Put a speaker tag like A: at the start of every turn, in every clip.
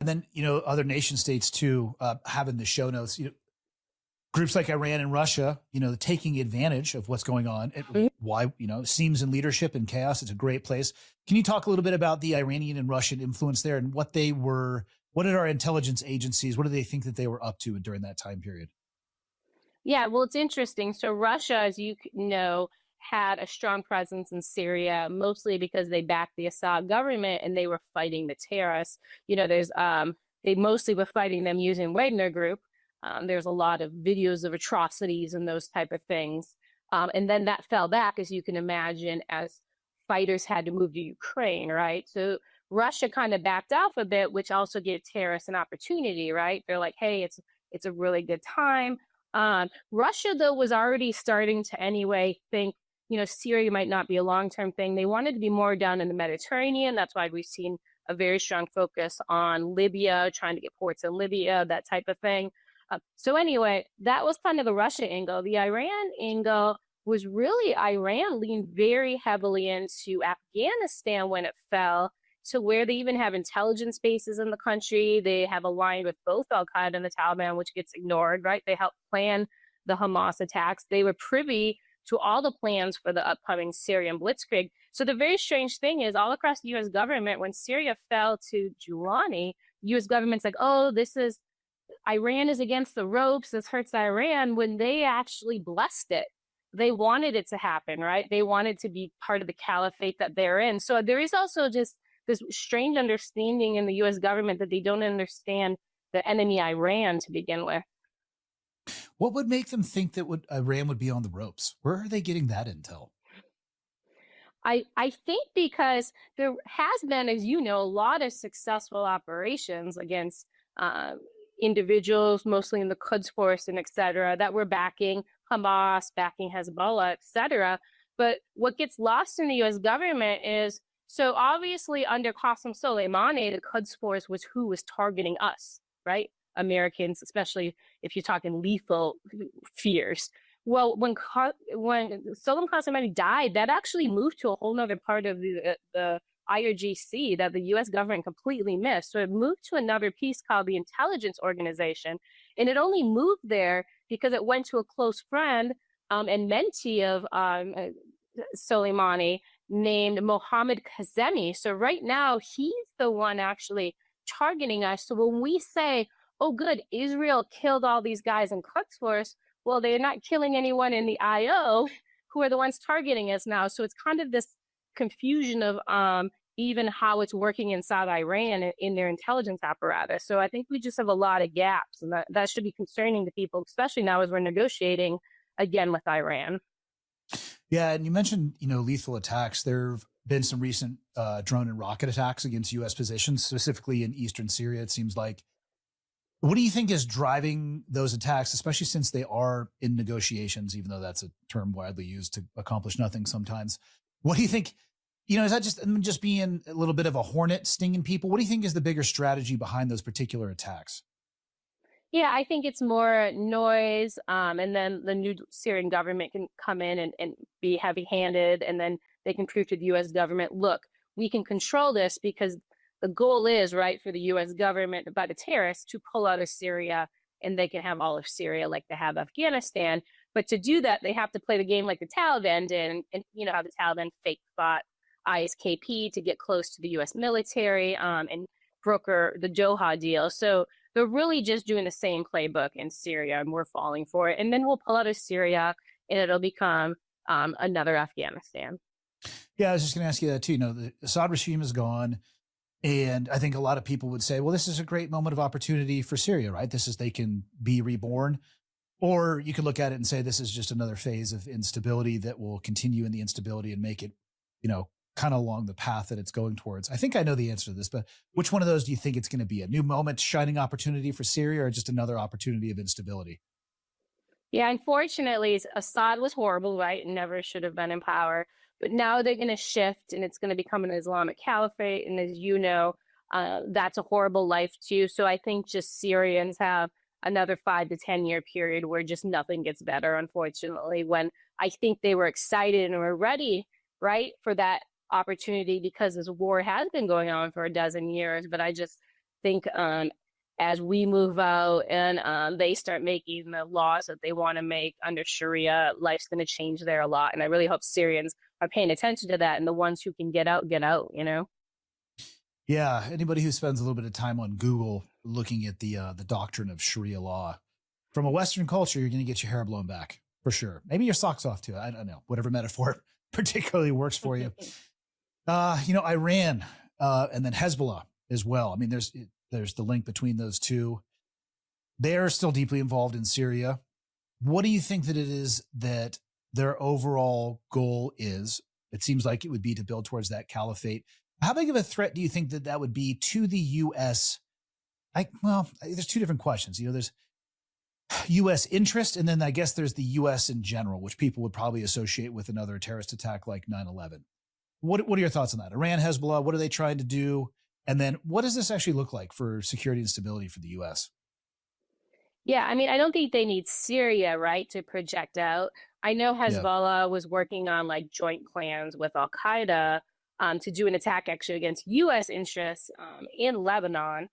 A: And then, other nation states too, have in the show notes, groups like Iran and Russia, taking advantage of what's going on. Why, seems in leadership and chaos. It's a great place. Can you talk a little bit about the Iranian and Russian influence there and what did our intelligence agencies, what do they think that they were up to during that time period?
B: Yeah, well, it's interesting. So Russia, as you know, had a strong presence in Syria, mostly because they backed the Assad government and they were fighting the terrorists. They mostly were fighting them using Wagner Group. There's a lot of videos of atrocities and those type of things. And then that fell back, as you can imagine, as fighters had to move to Ukraine, right? So Russia kind of backed off a bit, which also gave terrorists an opportunity, right? They're like, hey, it's a really good time. Russia, though, was already starting to anyway think, Syria might not be a long-term thing. They wanted to be more down in the Mediterranean. That's why we've seen a very strong focus on Libya, trying to get ports in Libya, that type of thing. So anyway, that was kind of the Russia angle. The Iran angle was really Iran leaned very heavily into Afghanistan when it fell, to where they even have intelligence bases in the country. They have aligned with both Al-Qaeda and the Taliban, which gets ignored, right? They helped plan the Hamas attacks. They were privy to all the plans for the upcoming Syrian blitzkrieg. So the very strange thing is, all across the U.S. government, when Syria fell to Giuliani, U.S. government's like, oh, Iran is against the ropes, this hurts Iran, when they actually blessed it. They wanted it to happen, right? They wanted to be part of the caliphate that they're in. So there is also just this strange understanding in the U.S. government that they don't understand the enemy Iran to begin with.
A: What would make them think that Iran would be on the ropes? Where are they getting that intel?
B: I think because there has been, as you know, a lot of successful operations against individuals, mostly in the Quds Force and et cetera, that were backing Hamas, backing Hezbollah, et cetera. But what gets lost in the U.S. government is, so obviously under Qasem Soleimani, the Quds Force was who was targeting us, right? Americans, especially if you're talking lethal fears. Well, when Soleimani Soleimani died, that actually moved to a whole other part of the IRGC that the U.S. government completely missed. So it moved to another piece called the Intelligence Organization. And it only moved there because it went to a close friend and mentee of Soleimani named Mohammad Kazemi. So right now, he's the one actually targeting us. So when we say, oh, good, Israel killed all these guys in Quds Force, well, they're not killing anyone in the IO, who are the ones targeting us now. So it's kind of this confusion of even how it's working inside Iran in their intelligence apparatus. So I think we just have a lot of gaps, and that should be concerning to people, especially now as we're negotiating again with Iran.
A: Yeah, and you mentioned, lethal attacks. There have been some recent drone and rocket attacks against U.S. positions, specifically in eastern Syria, it seems like. What do you think is driving those attacks, especially since they are in negotiations, even though that's a term widely used to accomplish nothing sometimes? What do you think, is that just being a little bit of a hornet stinging people? What do you think is the bigger strategy behind those particular attacks?
B: Yeah, I think it's more noise, and then the new Syrian government can come in and be heavy-handed, and then they can prove to the U.S. government, look, we can control this because the goal is, right, for the U.S. government, by the terrorists, to pull out of Syria, and they can have all of Syria like they have Afghanistan. But to do that, they have to play the game like the Taliban did, and you know how the Taliban fake fought ISKP to get close to the U.S. military and broker the Doha deal. So they're really just doing the same playbook in Syria, and we're falling for it. And then we'll pull out of Syria, and it'll become another Afghanistan.
A: Yeah, I was just going to ask you that too. The Assad regime is gone. And I think a lot of people would say, well, this is a great moment of opportunity for Syria, right? They can be reborn. Or you could look at it and say, this is just another phase of instability that will continue in the instability and make it, kind of along the path that it's going towards. I think I know the answer to this, but which one of those do you think it's going to be? A new moment, shining opportunity for Syria, or just another opportunity of instability?
B: Yeah, unfortunately, Assad was horrible, right? Never should have been in power. But now they're going to shift, and it's going to become an Islamic caliphate. And as you know, that's a horrible life too. So I think just Syrians have another 5 to 10 year period where just nothing gets better, unfortunately, when I think they were excited and were ready, right, for that opportunity, because this war has been going on for a dozen years. But think as we move out and they start making the laws that they want to make under Sharia, life's going to change there a lot. And I really hope Syrians are paying attention to that, and the ones who can get out, you know?
A: Yeah, anybody who spends a little bit of time on Google looking at the doctrine of Sharia law from a Western culture, you're going to get your hair blown back for sure. Maybe your socks off too. I don't know. Whatever metaphor particularly works for you. Iran and then Hezbollah as well. I mean, there's the link between those two. They're still deeply involved in Syria. What do you think that it is that their overall goal is? It seems like it would be to build towards that caliphate. How big of a threat do you think that would be to the U.S.? There's two different questions. There's U.S. interest, and then I guess there's the U.S. in general, which people would probably associate with another terrorist attack like 9/11. What are your thoughts on that? Iran, Hezbollah, what are they trying to do? And then what does this actually look like for security and stability for the U.S.?
B: Yeah, I mean, I don't think they need Syria, right, to project out. I know Hezbollah was working on like joint plans with Al-Qaeda to do an attack actually against U.S. interests in Lebanon.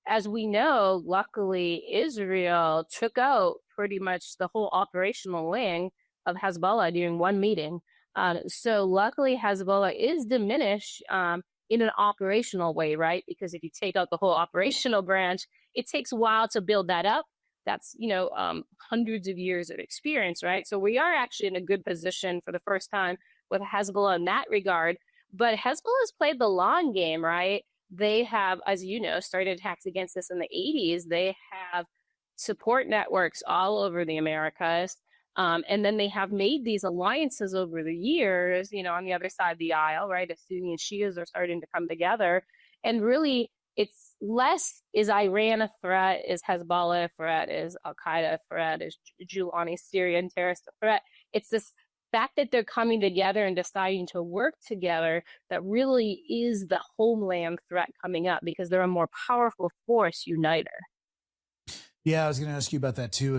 B: As we know, luckily, Israel took out pretty much the whole operational wing of Hezbollah during one meeting. So luckily, Hezbollah is diminished in an operational way, right? Because if you take out the whole operational branch, it takes a while to build that up. That's, hundreds of years of experience, right? So we are actually in a good position for the first time with Hezbollah in that regard. But Hezbollah has played the long game, right? They have, as you know, started attacks against us in the 80s. They have support networks all over the Americas. And then they have made these alliances over the years, on the other side of the aisle, right? As Sunni and Shias are starting to come together. And really, it's less, is Iran a threat? Is Hezbollah a threat? Is Al-Qaeda a threat? Is Giuliani's Syrian terrorist a threat? It's this fact that they're coming together and deciding to work together that really is the homeland threat coming up, because they're a more powerful force uniter.
A: Yeah, I was going to ask you about that too.